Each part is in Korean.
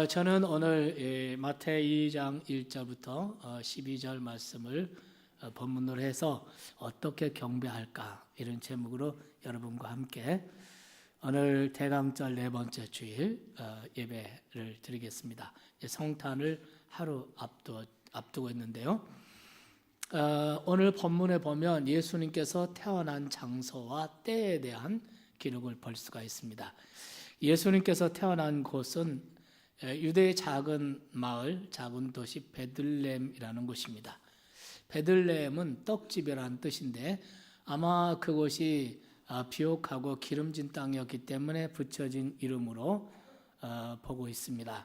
저는 오늘 마태이 2장 1절부터 12절 말씀을 본문으로 해서 어떻게 경배할까 이런 제목으로 여러분과 함께 오늘 대강절 네 번째 주일 예배를 드리겠습니다. 성탄을 하루 앞두고 있는데요. 오늘 본문에 보면 예수님께서 태어난 장소와 때에 대한 기록을 볼 수가 있습니다. 예수님께서 태어난 곳은 유대의 작은 마을, 작은 도시 베들레헴이라는 곳입니다. 베들레헴은 떡집이라는 뜻인데 아마 그곳이 비옥하고 기름진 땅이었기 때문에 붙여진 이름으로 보고 있습니다.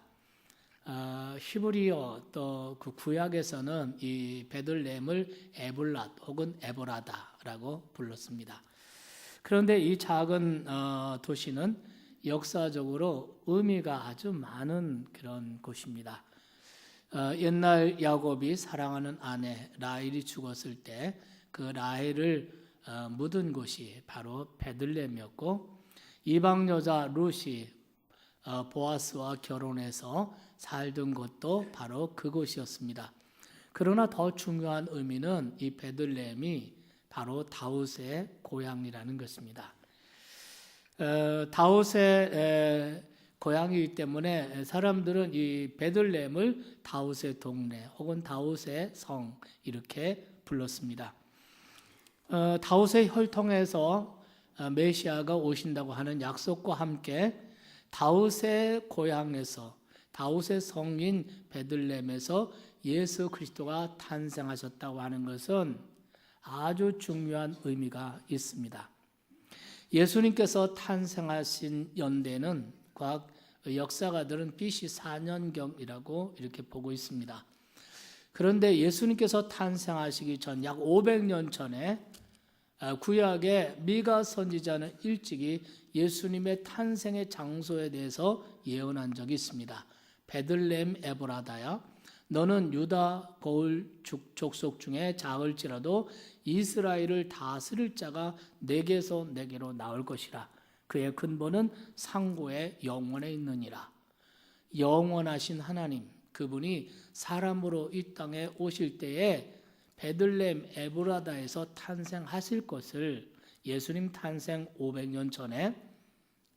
히브리어 또 그 구약에서는 이 베들레헴을 에볼랏 혹은 에보라다라고 불렀습니다. 그런데 이 작은 도시는 역사적으로 의미가 아주 많은 그런 곳입니다. 옛날 야곱이 사랑하는 아내 라헬이 죽었을 때 그 라헬을 묻은 곳이 바로 베들레헴이었고, 이방 여자 룻이 보아스와 결혼해서 살던 곳도 바로 그곳이었습니다. 그러나 더 중요한 의미는 이 베들레헴이 바로 다윗의 고향이라는 것입니다. 다윗의 고향이기 때문에 사람들은 이 베들레헴을 다윗의 동네 혹은 다윗의 성 이렇게 불렀습니다. 다윗의 혈통에서 메시아가 오신다고 하는 약속과 함께 다윗의 고향에서 다윗의 성인 베들레헴에서 예수 그리스도가 탄생하셨다고 하는 것은 아주 중요한 의미가 있습니다. 예수님께서 탄생하신 연대는 과학 역사가들은 BC 4년경이라고 이렇게 보고 있습니다. 그런데 예수님께서 탄생하시기 전 약 500년 전에 구약의 미가 선지자는 일찍이 예수님의 탄생의 장소에 대해서 예언한 적이 있습니다. 베들레헴 에브라다야, 너는 유다 고을 족속 중에 작을지라도 이스라엘을 다스릴 자가 내게서 내게로 나올 것이라. 그의 근본은 상고의 영원에 있느니라. 영원하신 하나님, 그분이 사람으로 이 땅에 오실 때에 베들레헴 에브라다에서 탄생하실 것을 예수님 탄생 500년 전에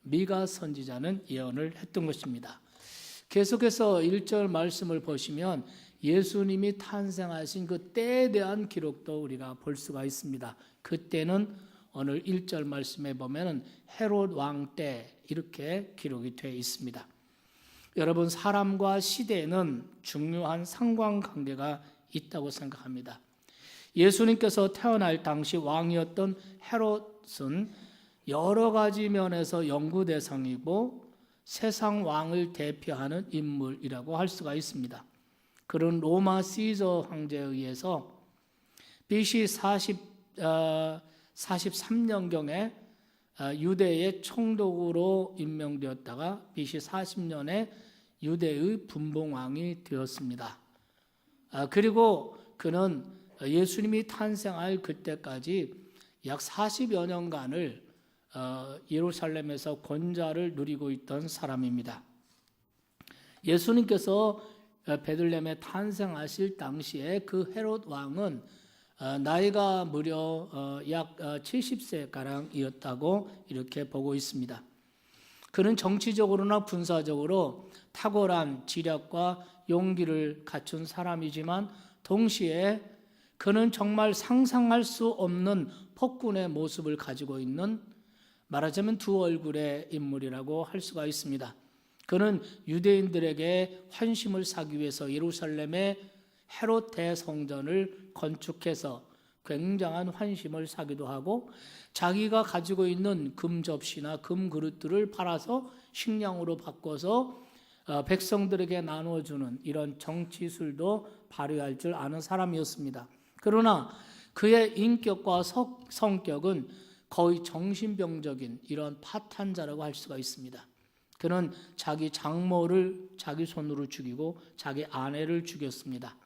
미가 선지자는 예언을 했던 것입니다. 계속해서 1절 말씀을 보시면 예수님이 탄생하신 그 때에 대한 기록도 우리가 볼 수가 있습니다. 그때는 오늘 1절 말씀에 보면 헤롯 왕 때 이렇게 기록이 되어 있습니다. 여러분, 사람과 시대에는 중요한 상관관계가 있다고 생각합니다. 예수님께서 태어날 당시 왕이었던 헤롯은 여러 가지 면에서 연구 대상이고 세상 왕을 대표하는 인물이라고 할 수가 있습니다. 그런 로마 시저 황제에 의해서 BC 43년경에 유대의 총독으로 임명되었다가 BC 40년에 유대의 분봉왕이 되었습니다. 그리고 그는 예수님이 탄생할 그때까지 약 40여 년간을 예루살렘에서 권좌를 누리고 있던 사람입니다. 예수님께서 베들레헴에 탄생하실 당시에 그 헤롯 왕은 나이가 무려 약 70세가량이었다고 이렇게 보고 있습니다. 그는 정치적으로나 군사적으로 탁월한 지략과 용기를 갖춘 사람이지만 동시에 그는 정말 상상할 수 없는 폭군의 모습을 가지고 있는, 말하자면 두 얼굴의 인물이라고 할 수가 있습니다. 그는 유대인들에게 환심을 사기 위해서 예루살렘에 헤롯 대성전을 건축해서 굉장한 환심을 사기도 하고, 자기가 가지고 있는 금 접시나 금 그릇들을 팔아서 식량으로 바꿔서 백성들에게 나눠주는 이런 정치술도 발휘할 줄 아는 사람이었습니다. 그러나 그의 인격과 성격은 거의 정신병적인 이런 파탄자라고 할 수가 있습니다. 그는 자기 장모를 자기 손으로 죽이고 자기 아내를 죽였습니다.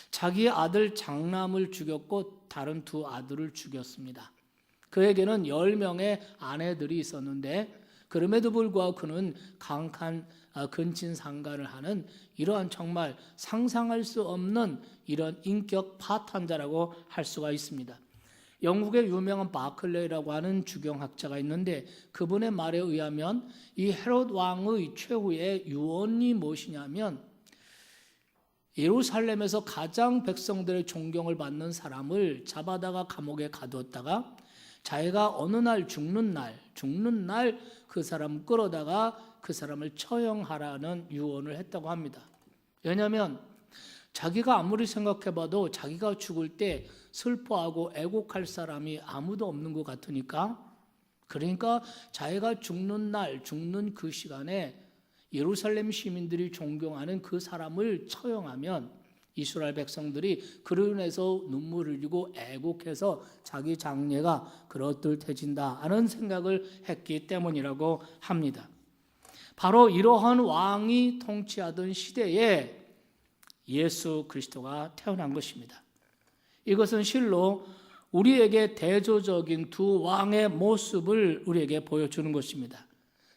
자기 아들 장남을 죽였고 다른 두 아들을 죽였습니다. 그에게는 10명의 아내들이 있었는데 그 그럼에도 불구하고 그는 강한 근친상간을 하는 이러한 정말 상상할 수 없는 이런 인격 파탄자라고 할 수가 있습니다. 영국의 유명한 바클레이라고 하는 주경학자가 있는데 그분의 말에 의하면 이 헤롯 왕의 최후의 유언이 무엇이냐면 예루살렘에서 가장 백성들의 존경을 받는 사람을 잡아다가 감옥에 가두었다가 자기가 어느 날 죽는 날 그 사람 끌어다가 그 사람을 처형하라는 유언을 했다고 합니다. 왜냐하면 자기가 아무리 생각해봐도 자기가 죽을 때 슬퍼하고 애곡할 사람이 아무도 없는 것 같으니까, 그러니까 자기가 죽는 날, 죽는 그 시간에 예루살렘 시민들이 존경하는 그 사람을 처형하면 이스라엘 백성들이 그로 인해서 눈물을 흘리고 애곡해서 자기 장래가 그럴듯해진다 하는 생각을 했기 때문이라고 합니다. 바로 이러한 왕이 통치하던 시대에 예수 그리스도가 태어난 것입니다. 이것은 실로 우리에게 대조적인 두 왕의 모습을 우리에게 보여주는 것입니다.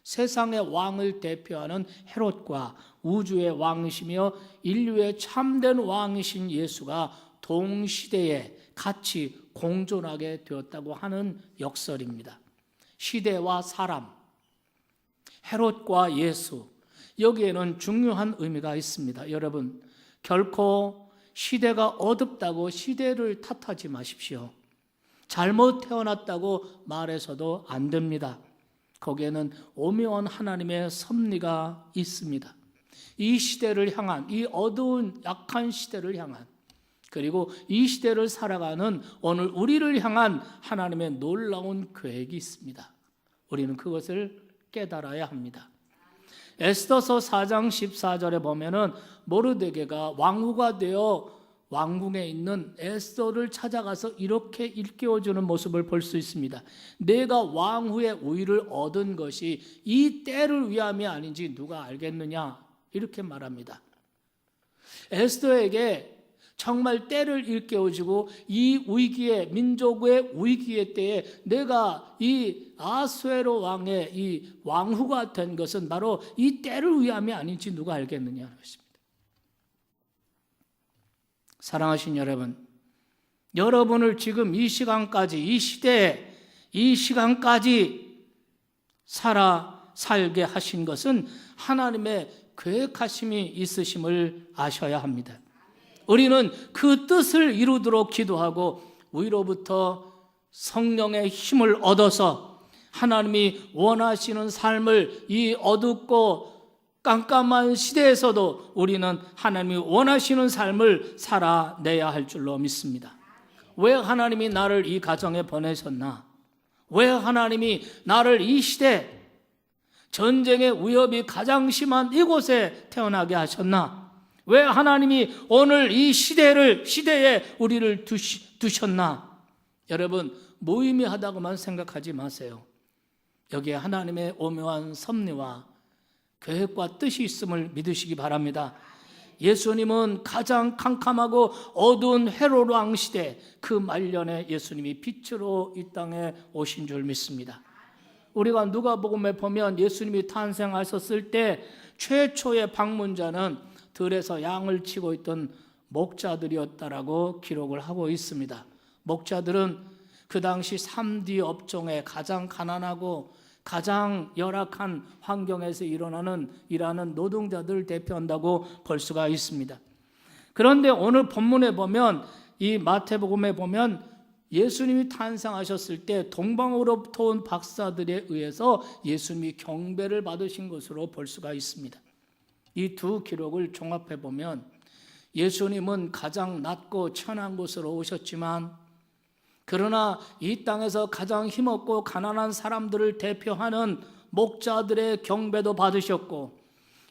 세상의 왕을 대표하는 헤롯과 우주의 왕이시며 인류의 참된 왕이신 예수가 동시대에 같이 공존하게 되었다고 하는 역설입니다. 시대와 사람, 헤롯과 예수, 여기에는 중요한 의미가 있습니다. 여러분, 결코 시대가 어둡다고 시대를 탓하지 마십시오. 잘못 태어났다고 말해서도 안 됩니다. 거기에는 오묘한 하나님의 섭리가 있습니다. 이 시대를 향한, 이 어두운 약한 시대를 향한, 그리고 이 시대를 살아가는 오늘 우리를 향한 하나님의 놀라운 계획이 있습니다. 우리는 그것을 깨달아야 합니다. 에스더서 4장 14절에 보면은 모르드게가 왕후가 되어 왕궁에 있는 에스더를 찾아가서 이렇게 일깨워주는 모습을 볼 수 있습니다. 내가 왕후의 우위를 얻은 것이 이 때를 위함이 아닌지 누가 알겠느냐, 이렇게 말합니다. 에스더에게 정말 때를 일깨워주고 이 위기에, 민족의 위기의 때에 내가 이 아수에로 왕의 이 왕후가 된 것은 바로 이 때를 위함이 아닌지 누가 알겠느냐는 것입니다. 사랑하신 여러분, 여러분을 지금 이 시간까지, 이 시대에, 이 시간까지 살게 하신 것은 하나님의 계획하심이 있으심을 아셔야 합니다. 우리는 그 뜻을 이루도록 기도하고 위로부터 성령의 힘을 얻어서 하나님이 원하시는 삶을 이 어둡고 깜깜한 시대에서도 우리는 하나님이 원하시는 삶을 살아내야 할 줄로 믿습니다. 왜 하나님이 나를 이 가정에 보내셨나? 왜 하나님이 나를 이 시대, 전쟁의 위협이 가장 심한 이곳에 태어나게 하셨나? 왜 하나님이 오늘 이 시대에 우리를 두셨나? 여러분, 무의미하다고만 생각하지 마세요. 여기에 하나님의 오묘한 섭리와 계획과 뜻이 있음을 믿으시기 바랍니다. 예수님은 가장 캄캄하고 어두운 헤롯 왕 시대, 그 말년에 예수님이 빛으로 이 땅에 오신 줄 믿습니다. 우리가 누가복음에 보면 예수님이 탄생하셨을 때 최초의 방문자는 들에서 양을 치고 있던 목자들이었다라고 기록을 하고 있습니다. 목자들은 그 당시 3D 업종에 가장 가난하고 가장 열악한 환경에서 일하는 노동자들을 대표한다고 볼 수가 있습니다. 그런데 오늘 본문에 보면, 이 마태복음에 보면 예수님이 탄생하셨을 때 동방으로부터 온 박사들에 의해서 예수님이 경배를 받으신 것으로 볼 수가 있습니다. 이 두 기록을 종합해 보면 예수님은 가장 낮고 천한 곳으로 오셨지만, 그러나 이 땅에서 가장 힘없고 가난한 사람들을 대표하는 목자들의 경배도 받으셨고,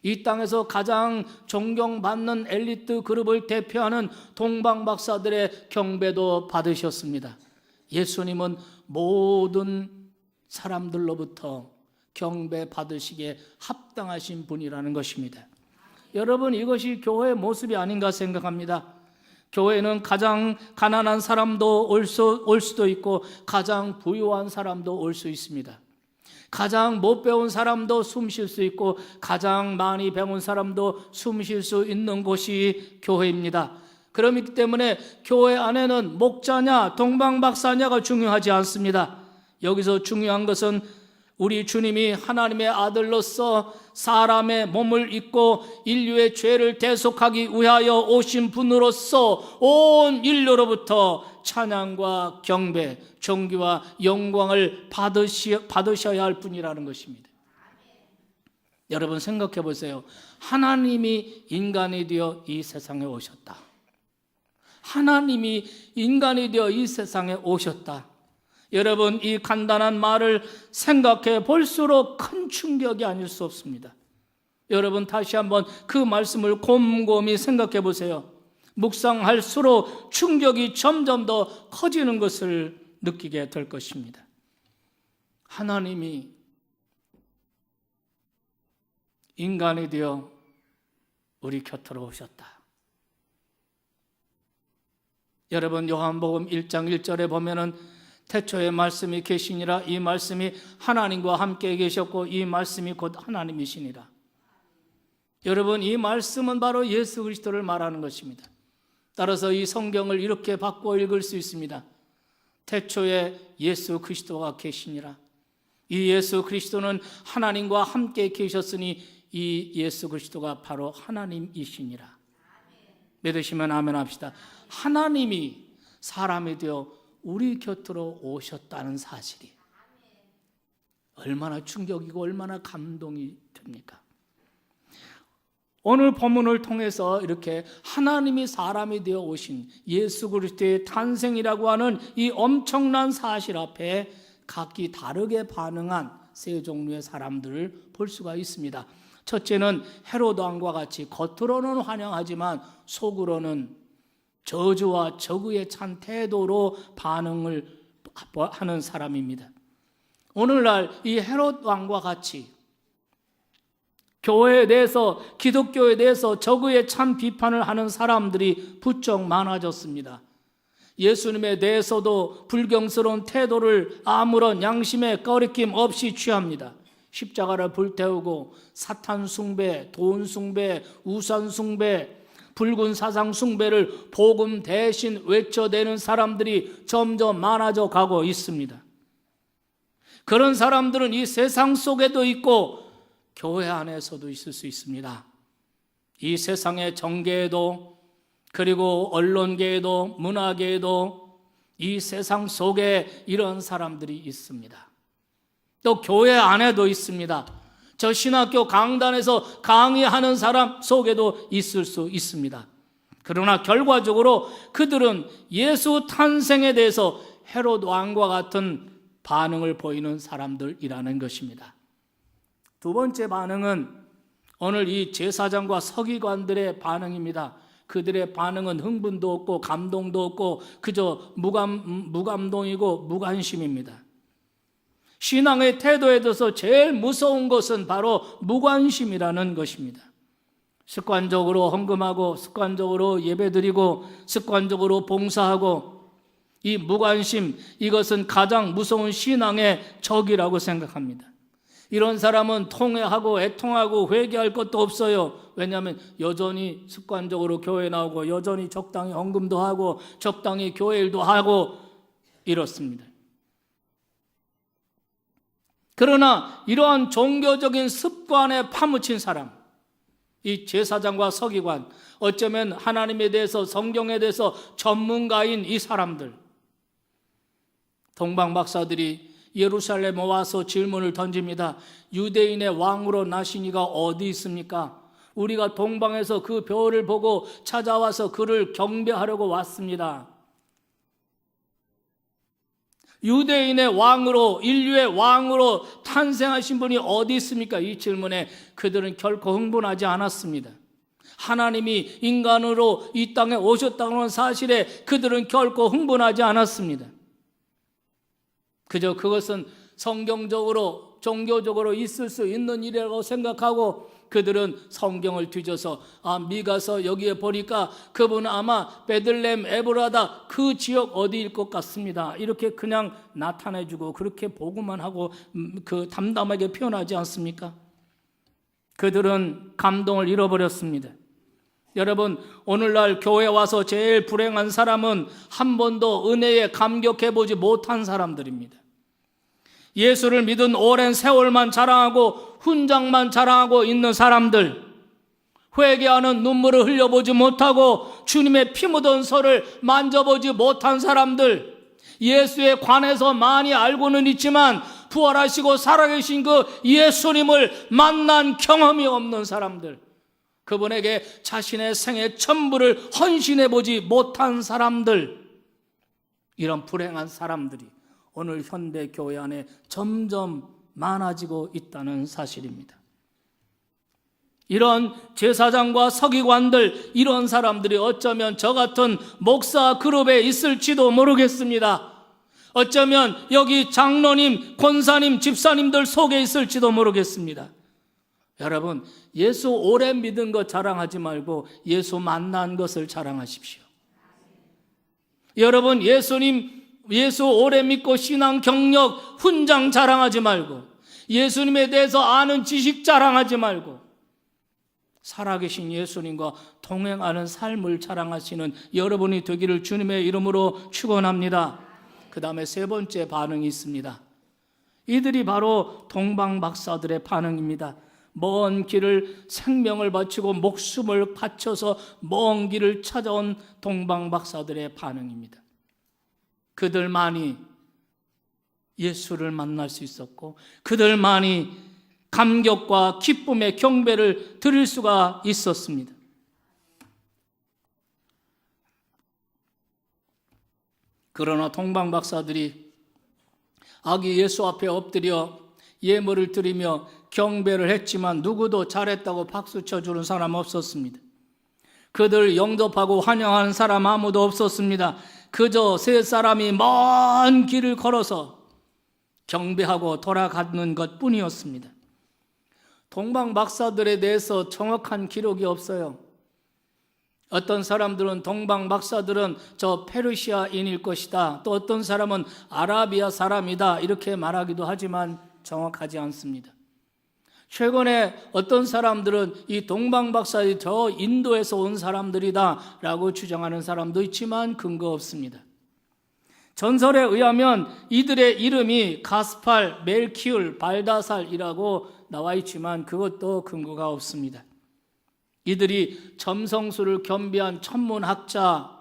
이 땅에서 가장 존경받는 엘리트 그룹을 대표하는 동방박사들의 경배도 받으셨습니다. 예수님은 모든 사람들로부터 경배 받으시기에 합당하신 분이라는 것입니다. 여러분, 이것이 교회의 모습이 아닌가 생각합니다. 교회는 가장 가난한 사람도 올 수도 있고 가장 부유한 사람도 올 수 있습니다. 가장 못 배운 사람도 숨 쉴 수 있고 가장 많이 배운 사람도 숨 쉴 수 있는 곳이 교회입니다. 그렇기 때문에 교회 안에는 목자냐 동방박사냐가 중요하지 않습니다. 여기서 중요한 것은 우리 주님이 하나님의 아들로서 사람의 몸을 입고 인류의 죄를 대속하기 위하여 오신 분으로서 온 인류로부터 찬양과 경배, 존귀와 영광을 받으셔야 할 분이라는 것입니다. 여러분 생각해 보세요. 하나님이 인간이 되어 이 세상에 오셨다. 하나님이 인간이 되어 이 세상에 오셨다. 여러분 이 간단한 말을 생각해 볼수록 큰 충격이 아닐 수 없습니다. 여러분 다시 한번 그 말씀을 곰곰이 생각해 보세요. 묵상할수록 충격이 점점 더 커지는 것을 느끼게 될 것입니다. 하나님이 인간이 되어 우리 곁으로 오셨다. 여러분 요한복음 1장 1절에 보면은 태초에 말씀이 계시니라, 이 말씀이 하나님과 함께 계셨고 이 말씀이 곧 하나님이시니라. 여러분 이 말씀은 바로 예수 그리스도를 말하는 것입니다. 따라서 이 성경을 이렇게 바꿔 읽을 수 있습니다. 태초에 예수 그리스도가 계시니라. 이 예수 그리스도는 하나님과 함께 계셨으니 이 예수 그리스도가 바로 하나님이시니라. 믿으시면 아멘 합시다. 하나님이 사람이 되어 우리 곁으로 오셨다는 사실이 얼마나 충격이고 얼마나 감동이 됩니까? 오늘 본문을 통해서 이렇게 하나님이 사람이 되어 오신 예수 그리스도의 탄생이라고 하는 이 엄청난 사실 앞에 각기 다르게 반응한 세 종류의 사람들을 볼 수가 있습니다. 첫째는 헤로드 왕과 같이 겉으로는 환영하지만 속으로는 저주와 적의에 찬 태도로 반응을 하는 사람입니다. 오늘날 이 헤롯 왕과 같이 교회에 대해서, 기독교에 대해서 적의에 찬 비판을 하는 사람들이 부쩍 많아졌습니다. 예수님에 대해서도 불경스러운 태도를 아무런 양심의 꺼리낌 없이 취합니다. 십자가를 불태우고 사탄 숭배, 돈 숭배, 우상 숭배, 붉은 사상 숭배를 복음 대신 외쳐대는 사람들이 점점 많아져 가고 있습니다. 그런 사람들은 이 세상 속에도 있고 교회 안에서도 있을 수 있습니다. 이 세상의 정계에도, 그리고 언론계에도, 문화계에도 이 세상 속에 이런 사람들이 있습니다. 또 교회 안에도 있습니다. 저 신학교 강단에서 강의하는 사람 속에도 있을 수 있습니다. 그러나 결과적으로 그들은 예수 탄생에 대해서 헤롯 왕과 같은 반응을 보이는 사람들이라는 것입니다. 두 번째 반응은 오늘 이 제사장과 서기관들의 반응입니다. 그들의 반응은 흥분도 없고 감동도 없고 그저 무감동이고 무관심입니다. 신앙의 태도에 대해서 제일 무서운 것은 바로 무관심이라는 것입니다. 습관적으로 헌금하고 습관적으로 예배드리고 습관적으로 봉사하고 이 무관심, 이것은 가장 무서운 신앙의 적이라고 생각합니다. 이런 사람은 통회하고 애통하고 회개할 것도 없어요. 왜냐하면 여전히 습관적으로 교회 나오고 여전히 적당히 헌금도 하고 적당히 교회 일도 하고 이렇습니다. 그러나 이러한 종교적인 습관에 파묻힌 사람, 이 제사장과 서기관, 어쩌면 하나님에 대해서, 성경에 대해서 전문가인 이 사람들, 동방 박사들이 예루살렘에 와서 질문을 던집니다. 유대인의 왕으로 나신 이가 어디 있습니까? 우리가 동방에서 그 별을 보고 찾아와서 그를 경배하려고 왔습니다. 유대인의 왕으로, 인류의 왕으로 탄생하신 분이 어디 있습니까? 이 질문에 그들은 결코 흥분하지 않았습니다. 하나님이 인간으로 이 땅에 오셨다는 사실에 그들은 결코 흥분하지 않았습니다. 그저 그것은 성경적으로, 종교적으로 있을 수 있는 일이라고 생각하고 그들은 성경을 뒤져서 미가서 여기에 보니까 그분은 아마 베들레헴 에브라다 그 지역 어디일 것 같습니다. 이렇게 그냥 나타내주고 그렇게 보고만 하고 그 담담하게 표현하지 않습니까? 그들은 감동을 잃어버렸습니다. 여러분, 오늘날 교회 와서 제일 불행한 사람은 한 번도 은혜에 감격해보지 못한 사람들입니다. 예수를 믿은 오랜 세월만 자랑하고 훈장만 자랑하고 있는 사람들, 회개하는 눈물을 흘려보지 못하고 주님의 피 묻은 손을 만져보지 못한 사람들, 예수에 관해서 많이 알고는 있지만 부활하시고 살아계신 그 예수님을 만난 경험이 없는 사람들, 그분에게 자신의 생애 전부를 헌신해보지 못한 사람들, 이런 불행한 사람들이 오늘 현대 교회 안에 점점 많아지고 있다는 사실입니다. 이런 제사장과 서기관들, 이런 사람들이 어쩌면 저 같은 목사 그룹에 있을지도 모르겠습니다. 어쩌면 여기 장로님, 권사님, 집사님들 속에 있을지도 모르겠습니다. 여러분, 예수 오래 믿은 것 자랑하지 말고 예수 만난 것을 자랑하십시오. 여러분, 예수 오래 믿고 신앙 경력 훈장 자랑하지 말고, 예수님에 대해서 아는 지식 자랑하지 말고, 살아계신 예수님과 동행하는 삶을 자랑하시는 여러분이 되기를 주님의 이름으로 축원합니다. 그 다음에 세 번째 반응이 있습니다. 이들이 바로 동방 박사들의 반응입니다. 먼 길을 생명을 바치고 목숨을 바쳐서 먼 길을 찾아온 동방 박사들의 반응입니다. 그들만이 예수를 만날 수 있었고 그들만이 감격과 기쁨의 경배를 드릴 수가 있었습니다. 그러나 동방 박사들이 아기 예수 앞에 엎드려 예물을 드리며 경배를 했지만 누구도 잘했다고 박수 쳐주는 사람 없었습니다. 그들 영접하고 환영하는 사람 아무도 없었습니다. 그저 세 사람이 먼 길을 걸어서 경배하고 돌아가는 것 뿐이었습니다. 동방 박사들에 대해서 정확한 기록이 없어요. 어떤 사람들은 동방 박사들은 저 페르시아인일 것이다, 또 어떤 사람은 아라비아 사람이다 이렇게 말하기도 하지만 정확하지 않습니다. 최근에 어떤 사람들은 이 동방 박사들이 저 인도에서 온 사람들이다 라고 주장하는 사람도 있지만 근거 없습니다. 전설에 의하면 이들의 이름이 가스팔, 멜키울, 발다살이라고 나와 있지만 그것도 근거가 없습니다. 이들이 점성술을 겸비한 천문학자라고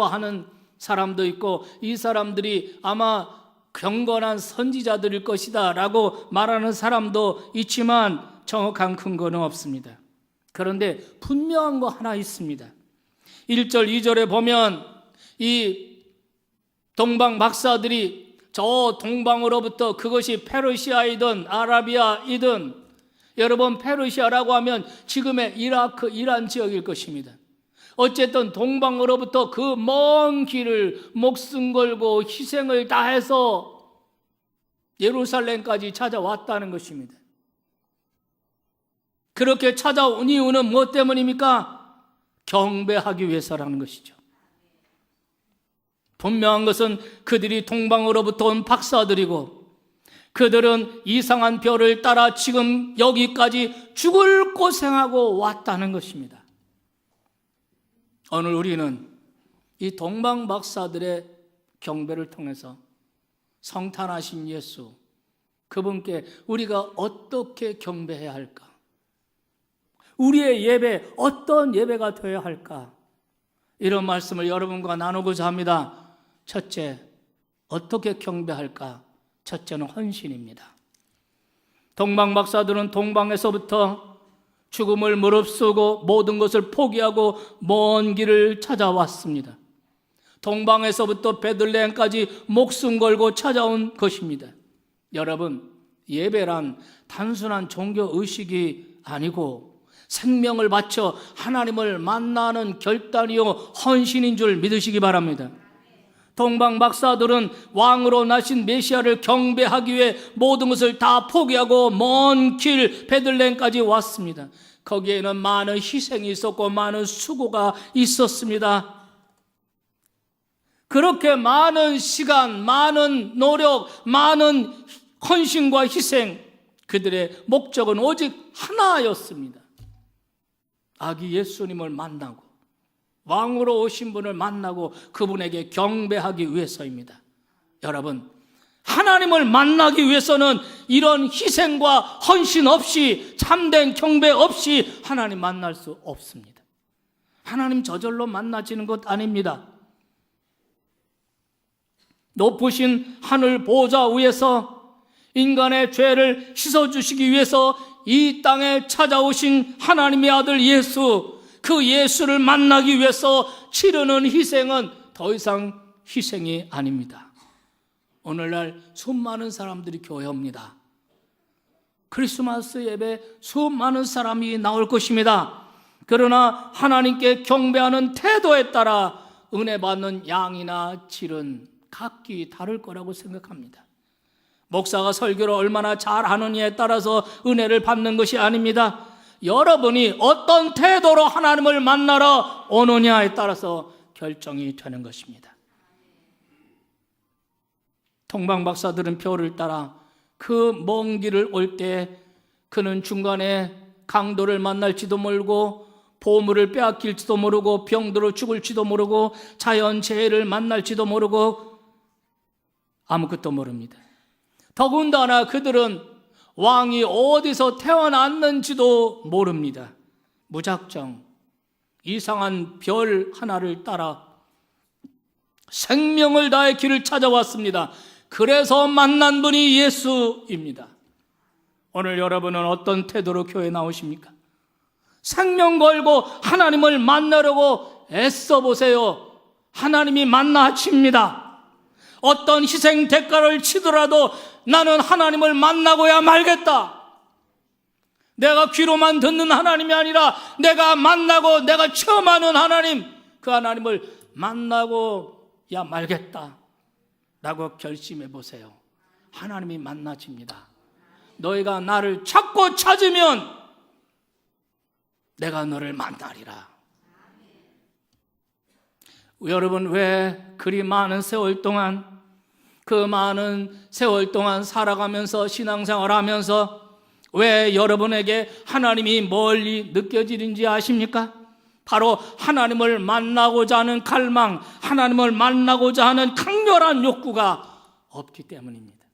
하는 사람도 있고 이 사람들이 아마 경건한 선지자들일 것이다 라고 말하는 사람도 있지만 정확한 근거는 없습니다. 그런데 분명한 거 하나 있습니다. 1절, 2절에 보면 이 동방 박사들이 저 동방으로부터, 그것이 페르시아이든 아라비아이든, 여러분 페르시아라고 하면 지금의 이라크, 이란 지역일 것입니다. 어쨌든 동방으로부터 그 먼 길을 목숨 걸고 희생을 다해서 예루살렘까지 찾아왔다는 것입니다. 그렇게 찾아온 이유는 무엇 때문입니까? 경배하기 위해서라는 것이죠. 분명한 것은 그들이 동방으로부터 온 박사들이고 그들은 이상한 별을 따라 지금 여기까지 죽을 고생하고 왔다는 것입니다. 오늘 우리는 이 동방 박사들의 경배를 통해서 성탄하신 예수, 그분께 우리가 어떻게 경배해야 할까? 우리의 예배, 어떤 예배가 되어야 할까? 이런 말씀을 여러분과 나누고자 합니다. 첫째, 어떻게 경배할까? 첫째는 헌신입니다. 동방 박사들은 동방에서부터 죽음을 무릅쓰고 모든 것을 포기하고 먼 길을 찾아왔습니다. 동방에서부터 베들레헴까지 목숨 걸고 찾아온 것입니다. 여러분, 예배란 단순한 종교 의식이 아니고 생명을 바쳐 하나님을 만나는 결단이요 헌신인 줄 믿으시기 바랍니다. 동방 박사들은 왕으로 나신 메시아를 경배하기 위해 모든 것을 다 포기하고 먼 길 베들레헴까지 왔습니다. 거기에는 많은 희생이 있었고 많은 수고가 있었습니다. 그렇게 많은 시간, 많은 노력, 많은 헌신과 희생, 그들의 목적은 오직 하나였습니다. 아기 예수님을 만나고 왕으로 오신 분을 만나고 그분에게 경배하기 위해서입니다. 여러분, 하나님을 만나기 위해서는 이런 희생과 헌신 없이, 참된 경배 없이 하나님 만날 수 없습니다. 하나님 저절로 만나지는 것 아닙니다. 높으신 하늘 보좌 위에서 인간의 죄를 씻어주시기 위해서 이 땅에 찾아오신 하나님의 아들 예수, 그 예수를 만나기 위해서 치르는 희생은 더 이상 희생이 아닙니다. 오늘날 수많은 사람들이 교회 옵니다. 크리스마스 예배 수많은 사람이 나올 것입니다. 그러나 하나님께 경배하는 태도에 따라 은혜 받는 양이나 질은 각기 다를 거라고 생각합니다. 목사가 설교를 얼마나 잘하느냐에 따라서 은혜를 받는 것이 아닙니다. 여러분이 어떤 태도로 하나님을 만나러 오느냐에 따라서 결정이 되는 것입니다. 동방 박사들은 표를 따라 그 먼 길을 올 때 그는 중간에 강도를 만날지도 모르고 보물을 빼앗길지도 모르고 병들어 죽을지도 모르고 자연재해를 만날지도 모르고 아무것도 모릅니다. 더군다나 그들은 왕이 어디서 태어났는지도 모릅니다. 무작정 이상한 별 하나를 따라 생명을 다해 길을 찾아왔습니다. 그래서 만난 분이 예수입니다. 오늘 여러분은 어떤 태도로 교회에 나오십니까? 생명 걸고 하나님을 만나려고 애써 보세요. 하나님이 만나십니다. 어떤 희생 대가를 치더라도 나는 하나님을 만나고야 말겠다. 내가 귀로만 듣는 하나님이 아니라 내가 만나고 내가 체험하는 하나님, 그 하나님을 만나고야 말겠다 라고 결심해 보세요. 하나님이 만나집니다. 너희가 나를 찾고 찾으면 내가 너를 만나리라. 여러분, 왜 그리 많은 세월 동안, 그 많은 세월 동안 살아가면서 신앙생활하면서 왜 여러분에게 하나님이 멀리 느껴지는지 아십니까? 바로 하나님을 만나고자 하는 갈망, 하나님을 만나고자 하는 강렬한 욕구가 없기 때문입니다.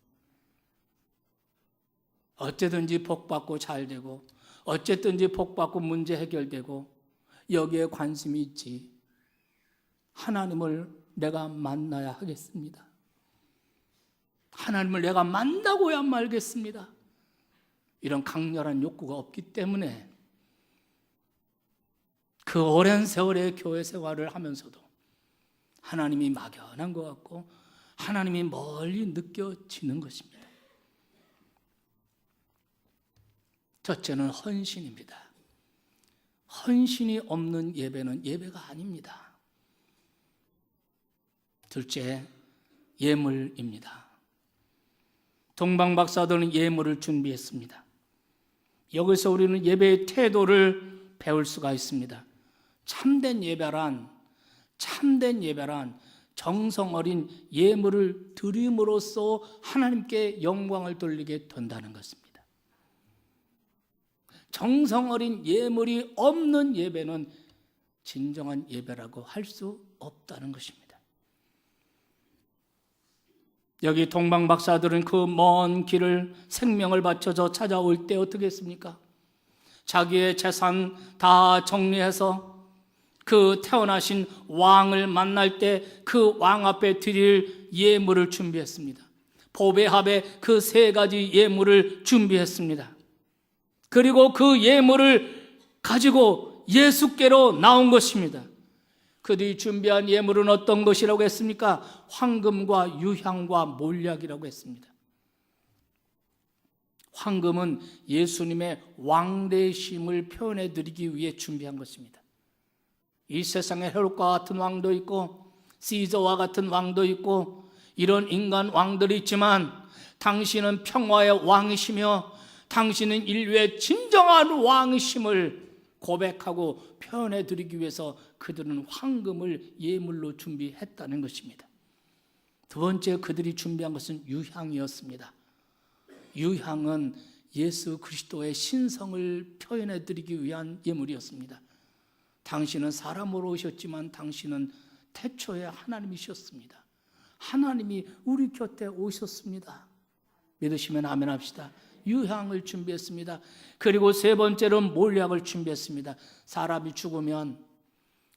어쨌든지 복받고 잘되고 어쨌든지 복받고 문제 해결되고 여기에 관심이 있지, 하나님을 내가 만나야 하겠습니다. 하나님을 내가 만나고야 말겠습니다. 이런 강렬한 욕구가 없기 때문에 그 오랜 세월의 교회 생활을 하면서도 하나님이 막연한 것 같고 하나님이 멀리 느껴지는 것입니다. 첫째는 헌신입니다. 헌신이 없는 예배는 예배가 아닙니다. 둘째, 예물입니다. 동방 박사들은 예물을 준비했습니다. 여기서 우리는 예배의 태도를 배울 수가 있습니다. 참된 예배란 정성 어린 예물을 드림으로써 하나님께 영광을 돌리게 된다는 것입니다. 정성 어린 예물이 없는 예배는 진정한 예배라고 할 수 없다는 것입니다. 여기 동방 박사들은 그 먼 길을 생명을 바쳐서 찾아올 때 어떻게 했습니까? 자기의 재산 다 정리해서 그 태어나신 왕을 만날 때 그 왕 앞에 드릴 예물을 준비했습니다. 보배합에 그 3가지 예물을 준비했습니다. 그리고 그 예물을 가지고 예수께로 나온 것입니다. 그들이 준비한 예물은 어떤 것이라고 했습니까? 황금과 유향과 몰약이라고 했습니다. 황금은 예수님의 왕되심을 표현해 드리기 위해 준비한 것입니다. 이 세상에 헤롯과 같은 왕도 있고 시저와 같은 왕도 있고 이런 인간 왕들이 있지만 당신은 평화의 왕이시며 당신은 인류의 진정한 왕이심을 고백하고 표현해 드리기 위해서 그들은 황금을 예물로 준비했다는 것입니다. 두 번째, 그들이 준비한 것은 유향이었습니다. 유향은 예수 그리스도의 신성을 표현해 드리기 위한 예물이었습니다. 당신은 사람으로 오셨지만 당신은 태초에 하나님이셨습니다. 하나님이 우리 곁에 오셨습니다. 믿으시면 아멘 합시다. 유향을 준비했습니다. 그리고 세 번째로 몰약을 준비했습니다. 사람이 죽으면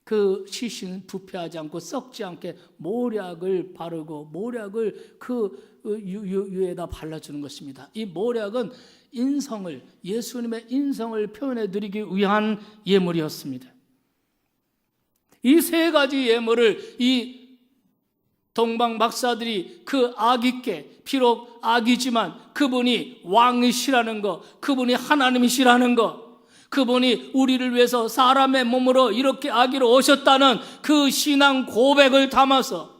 그 시신 부패하지 않고 썩지 않게 몰약을 바르고 몰약을 그 유에다 발라주는 것입니다. 이 몰약은 인성을, 예수님의 인성을 표현해 드리기 위한 예물이었습니다. 이 세 가지 예물을 이 동방 박사들이 그 아기께, 비록 아기지만 그분이 왕이시라는 것, 그분이 하나님이시라는 것, 그분이 우리를 위해서 사람의 몸으로 이렇게 아기로 오셨다는 그 신앙 고백을 담아서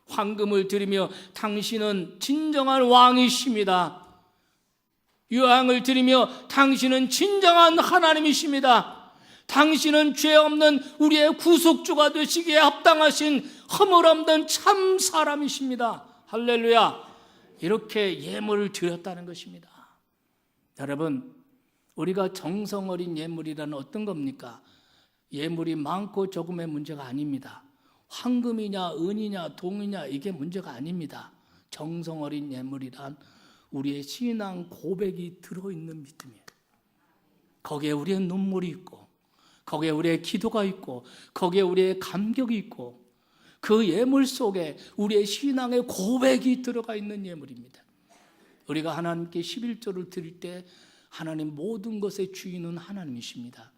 황금을 드리며 당신은 진정한 왕이십니다. 유향을 드리며 당신은 진정한 하나님이십니다. 당신은 죄 없는 우리의 구속주가 되시기에 합당하신 허물 없는 참 사람이십니다. 할렐루야. 이렇게 예물을 드렸다는 것입니다. 여러분, 우리가 정성 어린 예물이란 어떤 겁니까? 예물이 많고 조금의 문제가 아닙니다. 황금이냐 은이냐 동이냐 이게 문제가 아닙니다. 정성 어린 예물이란 우리의 신앙 고백이 들어있는 믿음이에요. 거기에 우리의 눈물이 있고 거기에 우리의 기도가 있고 거기에 우리의 감격이 있고 그 예물 속에 우리의 신앙의 고백이 들어가 있는 예물입니다. 우리가 하나님께 11조를 드릴 때 하나님 모든 것의 주인은 하나님이십니다.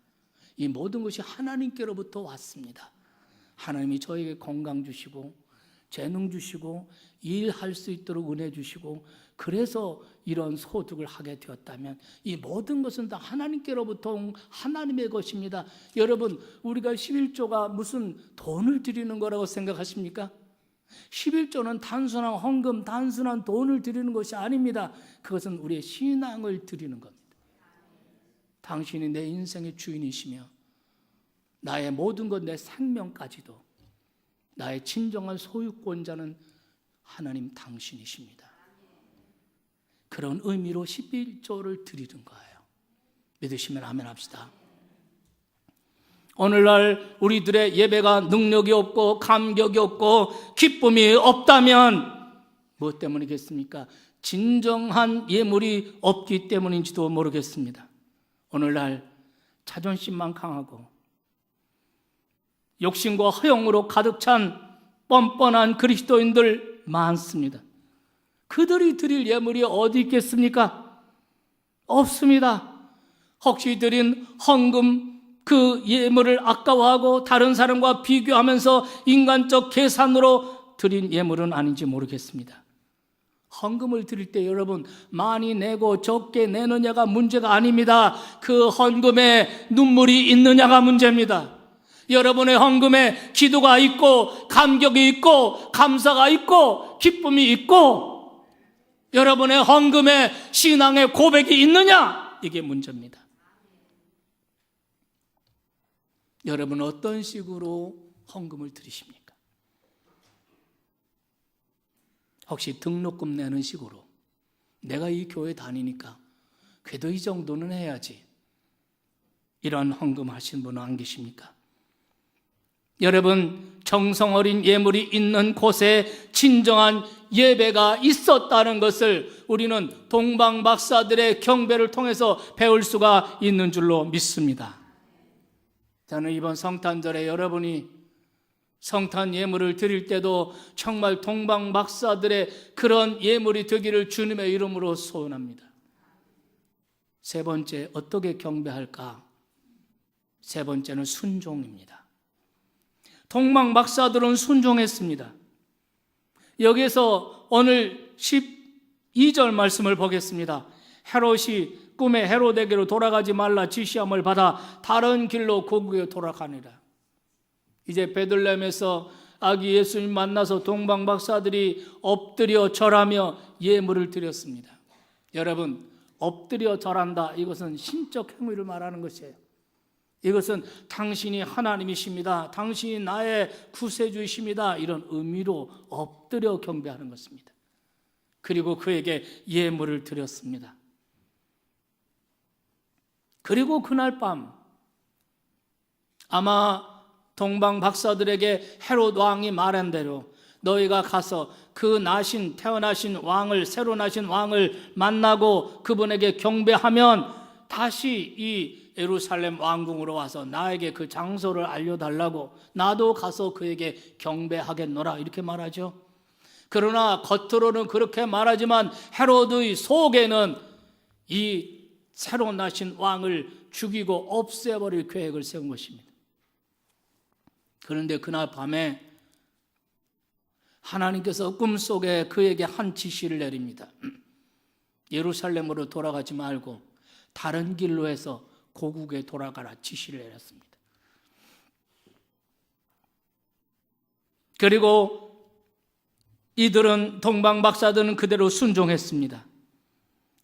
이 모든 것이 하나님께로부터 왔습니다. 하나님이 저에게 건강 주시고 재능 주시고 일할 수 있도록 은혜 주시고 그래서 이런 소득을 하게 되었다면 이 모든 것은 다 하나님께로부터 온 하나님의 것입니다. 여러분, 우리가 11조가 무슨 돈을 드리는 거라고 생각하십니까? 11조는 단순한 헌금, 단순한 돈을 드리는 것이 아닙니다. 그것은 우리의 신앙을 드리는 겁니다. 당신이 내 인생의 주인이시며 나의 모든 것, 내 생명까지도 나의 진정한 소유권자는 하나님 당신이십니다. 그런 의미로 11조를 드리는 거예요. 믿으시면 아멘 합시다. 오늘날 우리들의 예배가 능력이 없고 감격이 없고 기쁨이 없다면 무엇 때문이겠습니까? 진정한 예물이 없기 때문인지도 모르겠습니다. 오늘날 자존심만 강하고 욕심과 허영으로 가득 찬 뻔뻔한 그리스도인들 많습니다. 그들이 드릴 예물이 어디 있겠습니까? 없습니다. 혹시 드린 헌금 그 예물을 아까워하고 다른 사람과 비교하면서 인간적 계산으로 드린 예물은 아닌지 모르겠습니다. 헌금을 드릴 때 여러분 많이 내고 적게 내느냐가 문제가 아닙니다. 그 헌금에 눈물이 있느냐가 문제입니다. 여러분의 헌금에 기도가 있고 감격이 있고 감사가 있고 기쁨이 있고 여러분의 헌금에 신앙의 고백이 있느냐? 이게 문제입니다. 여러분 어떤 식으로 헌금을 드리십니까? 혹시 등록금 내는 식으로 내가 이 교회 다니니까 그래도 이 정도는 해야지 이런 헌금 하신 분은 안 계십니까? 여러분 정성 어린 예물이 있는 곳에 진정한 예배가 있었다는 것을 우리는 동방 박사들의 경배를 통해서 배울 수가 있는 줄로 믿습니다. 저는 이번 성탄절에 여러분이 성탄 예물을 드릴 때도 정말 동방 박사들의 그런 예물이 되기를 주님의 이름으로 소원합니다. 세 번째, 어떻게 경배할까? 세 번째는 순종입니다. 동방 박사들은 순종했습니다. 여기서 오늘 12절 말씀을 보겠습니다. 헤롯이 꿈에 헤로데게로 돌아가지 말라 지시함을 받아 다른 길로 고국에 돌아가니라. 이제 베들레헴에서 아기 예수님 만나서 동방박사들이 엎드려 절하며 예물을 드렸습니다. 여러분, 엎드려 절한다, 이것은 신적 행위를 말하는 것이에요. 이것은 당신이 하나님이십니다, 당신이 나의 구세주이십니다, 이런 의미로 엎드려 경배하는 것입니다. 그리고 그에게 예물을 드렸습니다. 그리고 그날 밤 아마 동방 박사들에게 헤롯 왕이 말한 대로 너희가 가서 그 태어나신 왕을, 새로 나신 왕을 만나고 그분에게 경배하면 다시 이 예루살렘 왕궁으로 와서 나에게 그 장소를 알려달라고, 나도 가서 그에게 경배하겠노라, 이렇게 말하죠. 그러나 겉으로는 그렇게 말하지만 헤롯의 속에는 이 새로 나신 왕을 죽이고 없애버릴 계획을 세운 것입니다. 그런데 그날 밤에 하나님께서 꿈속에 그에게 한 지시를 내립니다. 예루살렘으로 돌아가지 말고 다른 길로 해서 고국에 돌아가라 지시를 내렸습니다. 그리고 이들은, 동방 박사들은 그대로 순종했습니다.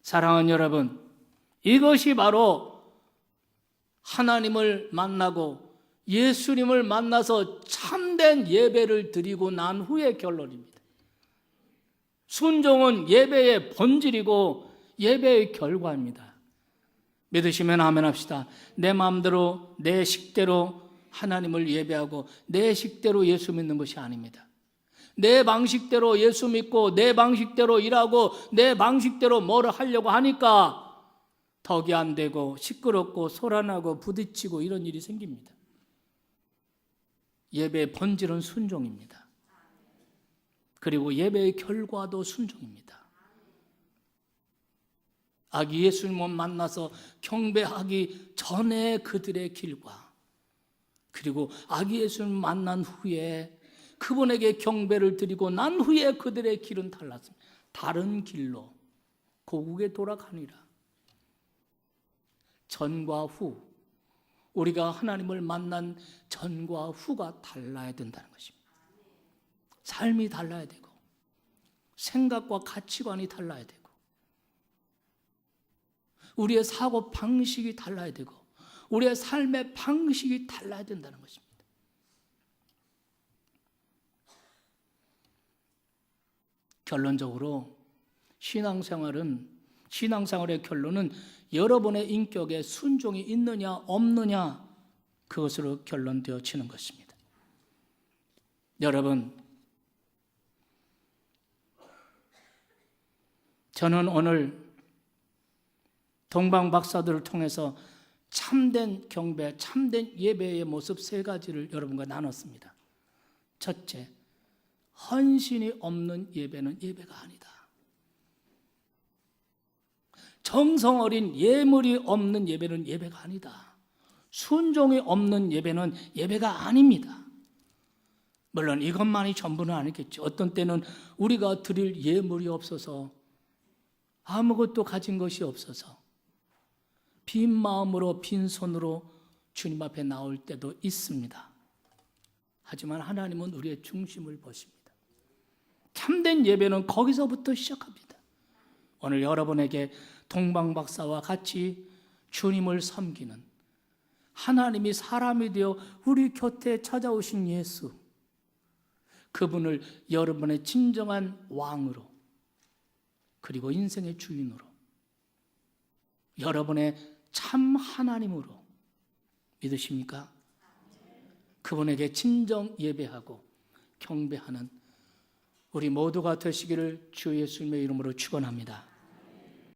사랑하는 여러분, 이것이 바로 하나님을 만나고 예수님을 만나서 참된 예배를 드리고 난 후의 결론입니다. 순종은 예배의 본질이고 예배의 결과입니다. 믿으시면 아멘 합시다. 내 마음대로, 내 식대로 하나님을 예배하고 내 식대로 예수 믿는 것이 아닙니다. 내 방식대로 예수 믿고 내 방식대로 일하고 내 방식대로 뭐를 하려고 하니까 덕이 안 되고 시끄럽고 소란하고 부딪히고 이런 일이 생깁니다. 예배의 본질은 순종입니다. 그리고 예배의 결과도 순종입니다. 아기 예수님을 만나서 경배하기 전에 그들의 길과, 그리고 아기 예수님을 만난 후에 그분에게 경배를 드리고 난 후에 그들의 길은 달랐습니다. 다른 길로 고국에 돌아가니라. 전과 후, 우리가 하나님을 만난 전과 후가 달라야 된다는 것입니다. 삶이 달라야 되고 생각과 가치관이 달라야 되고 우리의 사고 방식이 달라야 되고 우리의 삶의 방식이 달라야 된다는 것입니다. 결론적으로 신앙생활의 결론은 여러분의 인격에 순종이 있느냐 없느냐, 그것으로 결론되어지는 것입니다. 여러분, 저는 오늘 동방 박사들을 통해서 참된 경배, 참된 예배의 모습 세 가지를 여러분과 나눴습니다. 첫째, 헌신이 없는 예배는 예배가 아니다. 정성 어린 예물이 없는 예배는 예배가 아니다. 순종이 없는 예배는 예배가 아닙니다. 물론 이것만이 전부는 아니겠죠. 어떤 때는 우리가 드릴 예물이 없어서, 아무것도 가진 것이 없어서 빈 마음으로 빈손으로 주님 앞에 나올 때도 있습니다. 하지만 하나님은 우리의 중심을 보십니다. 참된 예배는 거기서부터 시작합니다. 오늘 여러분에게 동방 박사와 같이 주님을 섬기는, 하나님이 사람이 되어 우리 곁에 찾아오신 예수, 그분을 여러분의 진정한 왕으로, 그리고 인생의 주인으로, 여러분의 참 하나님으로 믿으십니까? 그분에게 진정 예배하고 경배하는 우리 모두가 되시기를 주 예수님의 이름으로 축원합니다.